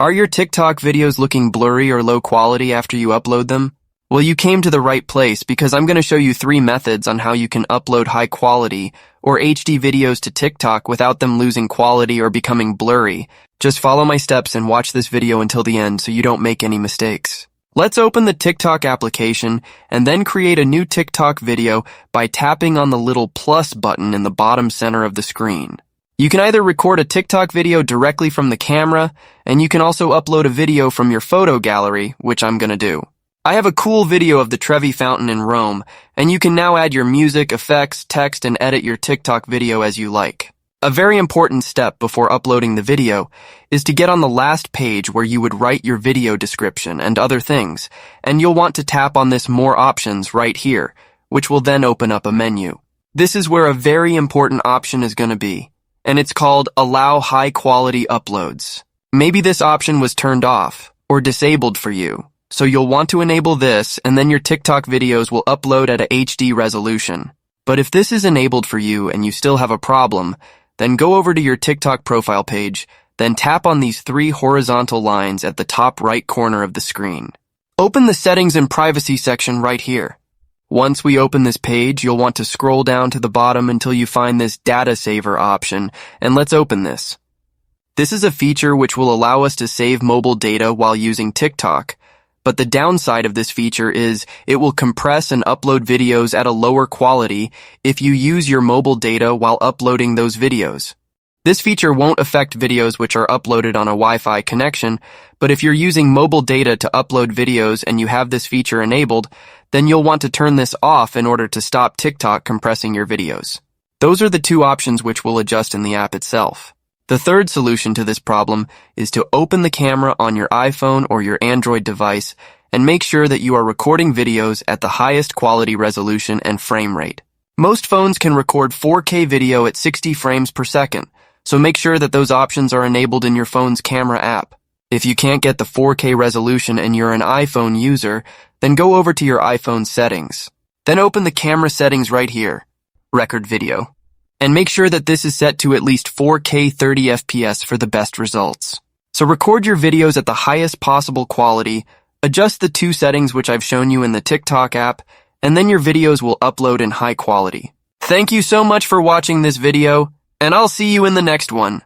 Are your TikTok videos looking blurry or low quality after you upload them? Well, you came to the right place because I'm going to show you 3 methods on how you can upload high quality or HD videos to TikTok without them losing quality or becoming blurry. Just follow my steps and watch this video until the end so you don't make any mistakes. Let's open the TikTok application and then create a new TikTok video by tapping on the little plus button in the bottom center of the screen. You can either record a TikTok video directly from the camera, and you can also upload a video from your photo gallery, which I'm gonna do. I have a cool video of the Trevi Fountain in Rome, and you can now add your music, effects, text, and edit your TikTok video as you like. A very important step before uploading the video is to get on the last page where you would write your video description and other things, and you'll want to tap on this More Options right here, which will then open up a menu. This is where a very important option is gonna be, and it's called Allow High Quality Uploads. Maybe this option was turned off or disabled for you, so you'll want to enable this, and then your TikTok videos will upload at a HD resolution. But if this is enabled for you and you still have a problem, then go over to your TikTok profile page, then tap on these 3 horizontal lines at the top right corner of the screen. Open the Settings and Privacy section right here. Once we open this page, you'll want to scroll down to the bottom until you find this Data Saver option, and let's open this. This is a feature which will allow us to save mobile data while using TikTok, but the downside of this feature is it will compress and upload videos at a lower quality if you use your mobile data while uploading those videos. This feature won't affect videos which are uploaded on a Wi-Fi connection, but if you're using mobile data to upload videos and you have this feature enabled, then you'll want to turn this off in order to stop TikTok compressing your videos. Those are the 2 options which we'll adjust in the app itself. The third solution to this problem is to open the camera on your iPhone or your Android device and make sure that you are recording videos at the highest quality resolution and frame rate. Most phones can record 4K video at 60 frames per second, so make sure that those options are enabled in your phone's camera app. If you can't get the 4K resolution and you're an iPhone user, then go over to your iPhone settings. Then open the camera settings right here, Record Video, and make sure that this is set to at least 4K 30 FPS for the best results. So record your videos at the highest possible quality, adjust the 2 settings which I've shown you in the TikTok app, and then your videos will upload in high quality. Thank you so much for watching this video, and I'll see you in the next one.